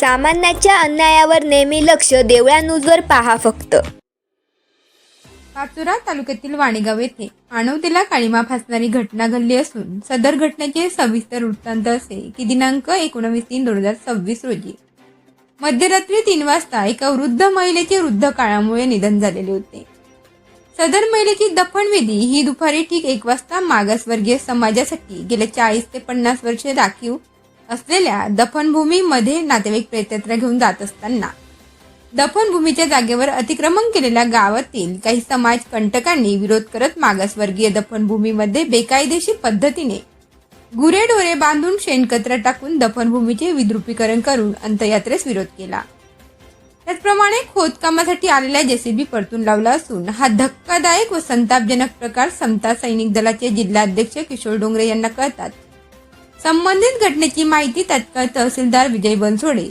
सामान्याच्या अन्यायावर नेहमी लक्ष देवळा न्यूजवर पहा फक्त. पाचोरा तालुक्यातील वाणेगाव येथे आणवतेला काळीमा फासणारी घटना घडली असून सदर घटनेचे सविस्तर वृत्तांत असे की दिनांक 19/3/2026 रोजी मध्यरात्री 3 वाजता एका वृद्ध महिलेचे वृद्ध काळामुळे निधन झालेले होते. सदर महिलेची दफनविधी ही दुपारी ठीक 1 वाजता मागासवर्गीय समाजासाठी गेल्या 40 ते 50 वर्षे राखीव असलेल्या दफनभूमीमध्ये नातेवाईक प्रेतयात्रा घेऊन जात असताना दफनभूमीच्या जागेवर अतिक्रमण केलेल्या गावातील काही समाज कंटकांनी विरोध करत मागासवर्गीय दफनभूमीमध्ये बेकायदेशीर पद्धतीने गुरेढोरे बांधून शेणकचरा टाकून दफनभूमीचे विद्रुपीकरण करून अंत्ययात्रेस विरोध केला. त्याचप्रमाणे खोदकामासाठी आलेल्या जेसीबी परतून लावला असून हा धक्कादायक व संतापजनक प्रकार समता सैनिक दलाचे जिल्हाध्यक्ष किशोर डोंगरे यांना कळतात संबंधित घटनेची माहिती तत्काळ तहसीलदार विजय बनसोडे,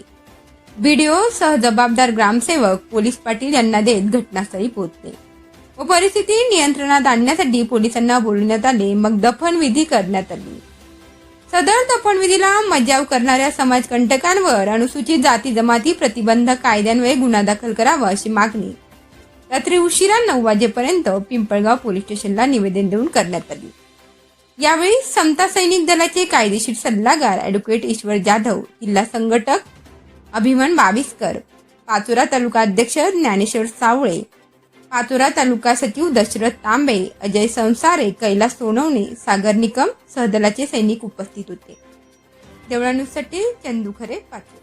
बीडीओ सह जबाबदार ग्रामसेवक पोलीस पाटील यांना देत घटनास्थळी पोहोचले व परिस्थिती नियंत्रणात आणण्यासाठी पोलिसांना बोलवण्यात आले. मग दफनविधी करण्यात आली. सदर दफनविधीला मज्जाव करणाऱ्या समाजकंटकांवर अनुसूचित जाती जमाती प्रतिबंधक कायद्यान्वये गुन्हा दाखल करावा अशी मागणी रात्री उशिरा 9 वाजेपर्यंत पिंपळगाव पोलीस स्टेशनला निवेदन देऊन करण्यात आली. यावेळी समता सैनिक दलाचे कायदेशीर सल्लागार ॲडव्होकेट ईश्वर जाधव, जिल्हा संघटक अभिमन बाविस्कर, पाचोरा तालुका अध्यक्ष ज्ञानेश्वर सावळे, पाचोरा तालुका सचिव दशरथ तांबे, अजय संसारे, कैलास सोनवणे, सागर निकम सहदलाचे सैनिक उपस्थित होते. देवळा न्यूजसाठी चंदू खरे, पाचोरा.